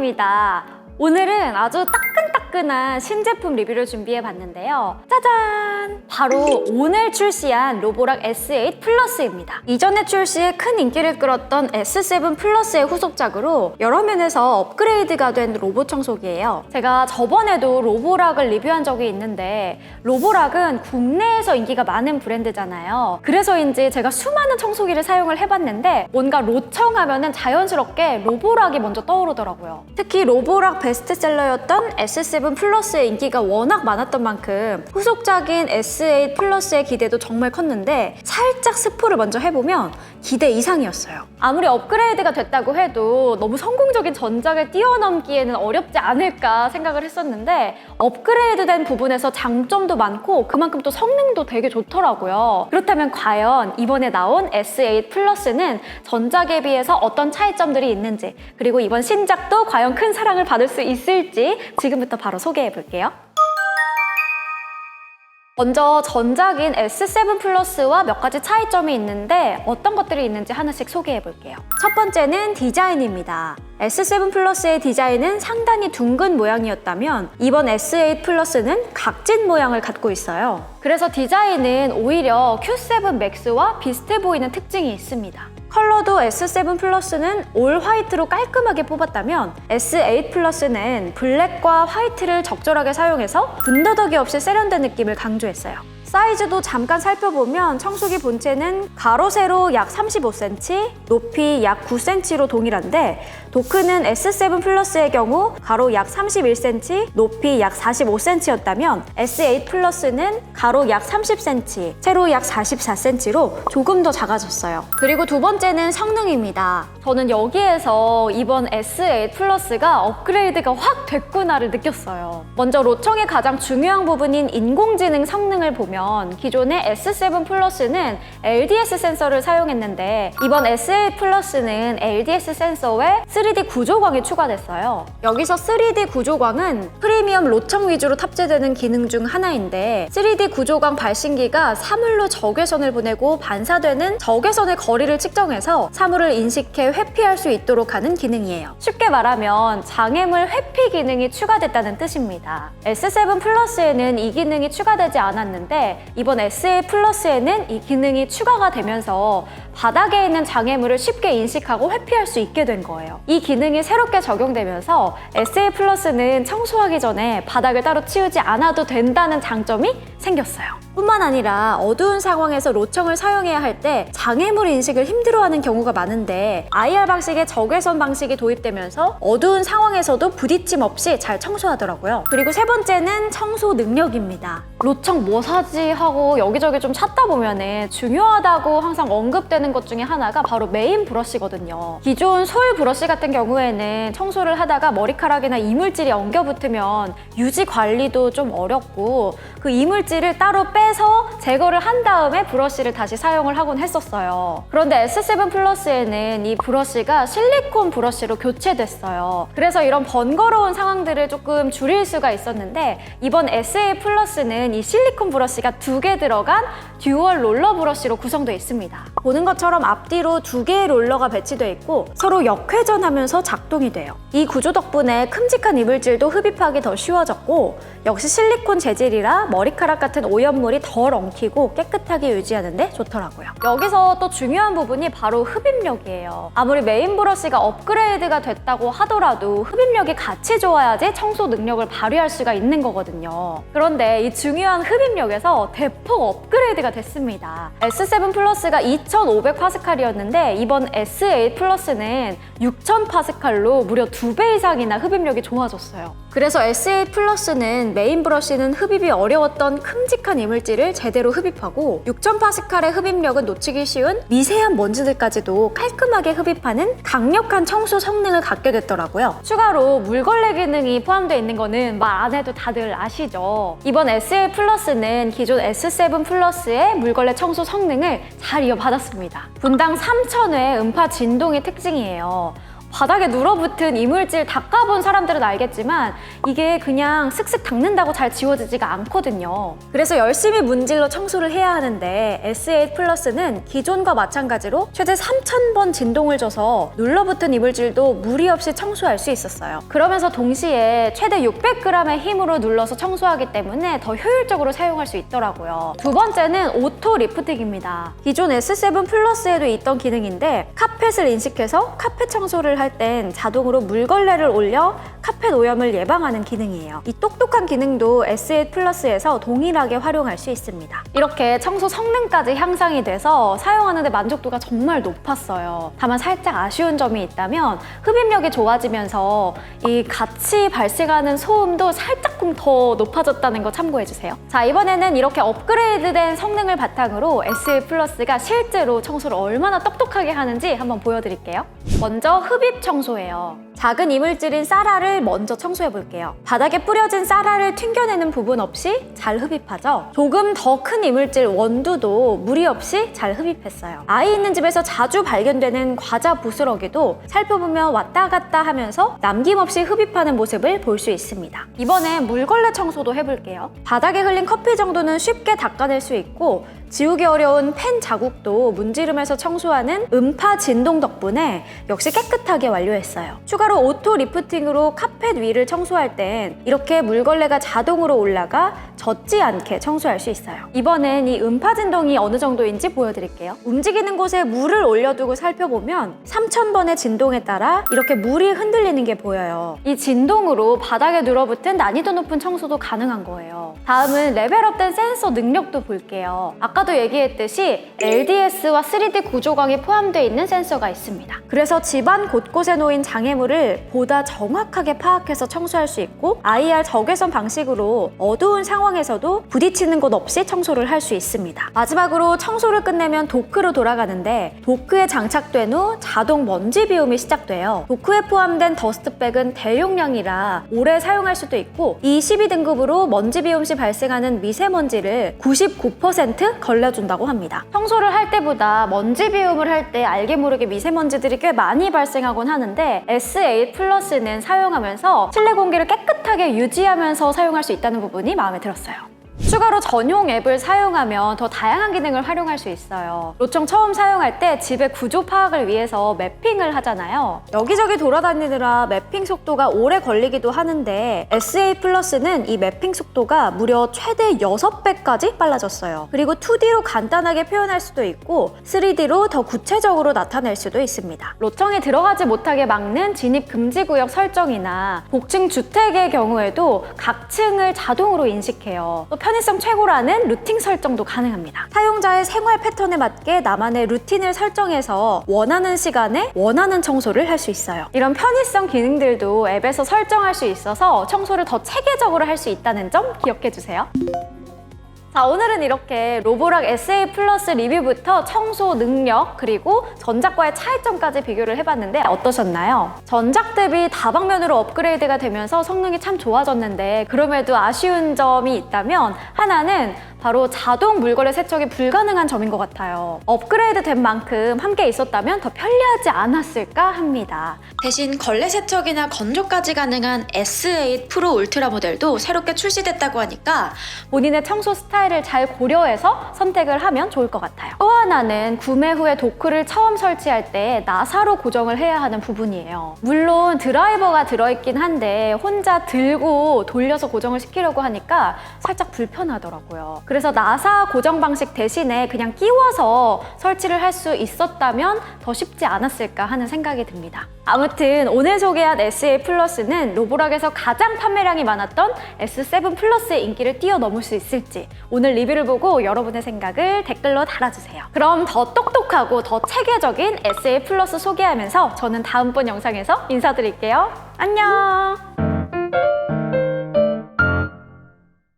반갑습니다. 오늘은 아주 따끈따끈한 신제품 리뷰를 준비해봤는데요. 짜잔! 바로 오늘 출시한 로보락 S8 플러스입니다. 이전에 출시해 큰 인기를 끌었던 S7 플러스의 후속작으로 여러 면에서 업그레이드가 된 로봇 청소기예요. 제가 저번에도 로보락을 리뷰한 적이 있는데 로보락은 국내에서 인기가 많은 브랜드잖아요. 그래서인지 제가 수많은 청소기를 사용을 해봤는데 뭔가 로청하면은 자연스럽게 로보락이 먼저 떠오르더라고요. 특히 로보락 베스트셀러였던 S7 플러스의 인기가 워낙 많았던 만큼 후속작인 S8 플러스의 기대도 정말 컸는데 살짝 스포를 먼저 해보면 기대 이상이었어요. 아무리 업그레이드가 됐다고 해도 너무 성공적인 전작을 뛰어넘기에는 어렵지 않을까 생각을 했었는데 업그레이드된 부분에서 장점도 많고 그만큼 또 성능도 되게 좋더라고요. 그렇다면 과연 이번에 나온 S8 플러스는 전작에 비해서 어떤 차이점들이 있는지, 그리고 이번 신작도 과연 큰 사랑을 받을 수 있을지 지금부터 바로 소개해 볼게요. 먼저 전작인 S7 플러스와 몇 가지 차이점이 있는데 어떤 것들이 있는지 하나씩 소개해 볼게요. 첫 번째는 디자인입니다. S7 플러스의 디자인은 상당히 둥근 모양이었다면 이번 S8 플러스는 각진 모양을 갖고 있어요. 그래서 디자인은 오히려 Q7 맥스와 비슷해 보이는 특징이 있습니다. 컬러도 S7 플러스는 올 화이트로 깔끔하게 뽑았다면 S8 플러스는 블랙과 화이트를 적절하게 사용해서 군더더기 없이 세련된 느낌을 강조했어요. 사이즈도 잠깐 살펴보면 청소기 본체는 가로 세로 약 35cm, 높이 약 9cm로 동일한데 도크는 S7 플러스의 경우 가로 약 31cm, 높이 약 45cm였다면 S8 플러스는 가로 약 30cm, 세로 약 44cm로 조금 더 작아졌어요. 그리고 두 번째는 성능입니다. 저는 여기에서 이번 S8 플러스가 업그레이드가 확 됐구나를 느꼈어요. 먼저 로청의 가장 중요한 부분인 인공지능 성능을 보면 기존의 S7 플러스는 LDS 센서를 사용했는데 이번 S8 플러스는 LDS 센서 외 3D 구조광이 추가됐어요. 여기서 3D 구조광은 프리미엄 로청 위주로 탑재되는 기능 중 하나인데 3D 구조광 발신기가 사물로 적외선을 보내고 반사되는 적외선의 거리를 측정해서 사물을 인식해 회피할 수 있도록 하는 기능이에요. 쉽게 말하면 장애물 회피 기능이 추가됐다는 뜻입니다. S7 플러스에는 이 기능이 추가되지 않았는데 이번 S8 플러스에는 이 기능이 추가가 되면서 바닥에 있는 장애물을 쉽게 인식하고 회피할 수 있게 된 거예요. 이 기능이 새롭게 적용되면서 S8 플러스는 청소하기 전에 바닥을 따로 치우지 않아도 된다는 장점이 생겼어요. 뿐만 아니라 어두운 상황에서 로청을 사용해야 할 때 장애물 인식을 힘들어하는 경우가 많은데 IR 방식의 적외선 방식이 도입되면서 어두운 상황에서도 부딪힘 없이 잘 청소하더라고요. 그리고 세 번째는 청소 능력입니다. 로청 뭐 사지 하고 여기저기 좀 찾다 보면은 중요하다고 항상 언급되는 것 중에 하나가 바로 메인 브러쉬거든요. 기존 솔 브러쉬 같은 경우에는 청소를 하다가 머리카락이나 이물질이 엉겨붙으면 유지 관리도 좀 어렵고 그 이물질을 따로 빼서 제거를 한 다음에 브러쉬를 다시 사용을 하곤 했었어요. 그런데 S7 플러스에는 이 브러쉬가 실리콘 브러쉬로 교체됐어요. 그래서 이런 번거로운 상황들을 조금 줄일 수가 있었는데 이번 S8 플러스는 이 실리콘 브러쉬가 2개 들어간 듀얼 롤러 브러쉬로 구성되어 있습니다. 보는 것처럼 앞뒤로 2개의 롤러가 배치되어 있고 서로 역회전하면서 작동이 돼요. 이 구조 덕분에 큼직한 이물질도 흡입하기 더 쉬워졌고 역시 실리콘 재질이라 머리카락 같은 오염물이 덜 엉키고 깨끗하게 유지하는데 좋더라고요. 여기서 또 중요한 부분이 바로 흡입력이에요. 아무리 메인 브러쉬가 업그레이드가 됐다고 하더라도 흡입력이 같이 좋아야지 청소 능력을 발휘할 수가 있는 거거든요. 그런데 이 중요한 흡입력에서 대폭 업그레이드가 됐습니다. S7 플러스가 2500파스칼이었는데 이번 S8 플러스는 6000파스칼로 무려 2배 이상이나 흡입력이 좋아졌어요. 그래서 S8 플러스는 메인 브러쉬는 흡입이 어려웠던 큼직한 이물질을 제대로 흡입하고 6000파스칼의 흡입력은 놓치기 쉬운 미세한 먼지들까지도 깔끔하게 흡입하는 강력한 청소 성능을 갖게 됐더라고요. 추가로 물걸레 기능이 포함되어 있는 거는 말 안 해도 다들 아시죠? 이번 S8 플러스는 기존 S7 플러스의 물걸레 청소 성능을 잘 이어받았습니다. 분당 3000회 음파 진동이 특징이에요. 바닥에 눌어붙은 이물질 닦아본 사람들은 알겠지만 이게 그냥 슥슥 닦는다고 잘 지워지지가 않거든요. 그래서 열심히 문질러 청소를 해야 하는데 S8 플러스는 기존과 마찬가지로 최대 3000번 진동을 줘서 눌러붙은 이물질도 무리 없이 청소할 수 있었어요. 그러면서 동시에 최대 600g의 힘으로 눌러서 청소하기 때문에 더 효율적으로 사용할 수 있더라고요. 두 번째는 오토 리프팅입니다. 기존 S7 플러스에도 있던 기능인데 카펫을 인식해서 카펫 청소를 할 땐 자동으로 물걸레를 올려 카펫 오염을 예방하는 기능이에요. 이 똑똑한 기능도 S8 플러스에서 동일하게 활용할 수 있습니다. 이렇게 청소 성능까지 향상이 돼서 사용하는데 만족도가 정말 높았어요. 다만 살짝 아쉬운 점이 있다면 흡입력이 좋아지면서 이 같이 발생하는 소음도 살짝쿵 더 높아졌다는 거 참고해주세요. 자, 이번에는 이렇게 업그레이드된 성능을 바탕으로 S8 플러스가 실제로 청소를 얼마나 똑똑하게 하는지 한번 보여드릴게요. 먼저 흡입 청소예요. 작은 이물질인 쌀알을 먼저 청소해 볼게요. 바닥에 뿌려진 쌀알을 튕겨내는 부분 없이 잘 흡입하죠. 조금 더 큰 이물질 원두도 무리 없이 잘 흡입했어요. 아이 있는 집에서 자주 발견되는 과자 부스러기도 살펴보면 왔다 갔다 하면서 남김없이 흡입하는 모습을 볼 수 있습니다. 이번엔 물걸레 청소도 해볼게요. 바닥에 흘린 커피 정도는 쉽게 닦아낼 수 있고 지우기 어려운 펜 자국도 문지르면서 청소하는 음파 진동 덕분에 역시 깨끗하게 완료했어요. 추가로 오토 리프팅으로 카펫 위를 청소할 땐 이렇게 물걸레가 자동으로 올라가 젖지 않게 청소할 수 있어요. 이번엔 이 음파 진동이 어느 정도인지 보여드릴게요. 움직이는 곳에 물을 올려두고 살펴보면 3000번의 진동에 따라 이렇게 물이 흔들리는 게 보여요. 이 진동으로 바닥에 눌어붙은 난이도 높은 청소도 가능한 거예요. 다음은 레벨업된 센서 능력도 볼게요. 아까도 얘기했듯이 LDS와 3D 구조광이 포함되어 있는 센서가 있습니다. 그래서 집안 곳곳에 놓인 장애물을 보다 정확하게 파악해서 청소할 수 있고 IR 적외선 방식으로 어두운 상황에서도 부딪히는 곳 없이 청소를 할 수 있습니다. 마지막으로 청소를 끝내면 도크로 돌아가는데 도크에 장착된 후 자동 먼지 비움이 시작돼요. 도크에 포함된 더스트백은 대용량이라 오래 사용할 수도 있고 이 12등급으로 먼지 비움 시 발생하는 미세먼지를 99% 걸러준다고 합니다. 청소를 할 때보다 먼지 비움을 할 때 알게 모르게 미세먼지들이 꽤 많이 발생하곤 하는데 S8 플러스는 사용하면서 실내 공기를 깨끗하게 유지하면서 사용할 수 있다는 부분이 마음에 들었어요. 추가로 전용 앱을 사용하면 더 다양한 기능을 활용할 수 있어요. 로청 처음 사용할 때 집의 구조 파악을 위해서 매핑을 하잖아요. 여기저기 돌아다니느라 매핑 속도가 오래 걸리기도 하는데 S8 플러스는 이 매핑 속도가 무려 최대 6배까지 빨라졌어요. 그리고 2D로 간단하게 표현할 수도 있고 3D로 더 구체적으로 나타낼 수도 있습니다. 로청이 들어가지 못하게 막는 진입 금지 구역 설정이나 복층 주택의 경우에도 각 층을 자동으로 인식해요. 또 편의성 최고라는 루팅 설정도 가능합니다. 사용자의 생활 패턴에 맞게 나만의 루틴을 설정해서 원하는 시간에 원하는 청소를 할 수 있어요. 이런 편의성 기능들도 앱에서 설정할 수 있어서 청소를 더 체계적으로 할 수 있다는 점 기억해주세요. 자, 오늘은 이렇게 로보락 S8 플러스 리뷰부터 청소 능력 그리고 전작과의 차이점까지 비교를 해봤는데 어떠셨나요? 전작 대비 다방면으로 업그레이드가 되면서 성능이 참 좋아졌는데 그럼에도 아쉬운 점이 있다면 하나는 바로 자동 물걸레 세척이 불가능한 점인 것 같아요. 업그레이드 된 만큼 함께 있었다면 더 편리하지 않았을까 합니다. 대신 걸레 세척이나 건조까지 가능한 S8 프로 울트라 모델도 새롭게 출시됐다고 하니까 본인의 청소 스타일을 잘 고려해서 선택을 하면 좋을 것 같아요. 또 하나는 구매 후에 도크를 처음 설치할 때 나사로 고정을 해야 하는 부분이에요. 물론 드라이버가 들어있긴 한데 혼자 들고 돌려서 고정을 시키려고 하니까 살짝 불편하더라고요. 그래서 나사 고정 방식 대신에 그냥 끼워서 설치를 할 수 있었다면 더 쉽지 않았을까 하는 생각이 듭니다. 아무튼 오늘 소개한 S8 플러스는 로보락에서 가장 판매량이 많았던 S7 플러스의 인기를 뛰어넘을 수 있을지 오늘 리뷰를 보고 여러분의 생각을 댓글로 달아주세요. 그럼 더 똑똑하고 더 체계적인 S8 플러스 소개하면서 저는 다음번 영상에서 인사드릴게요. 안녕!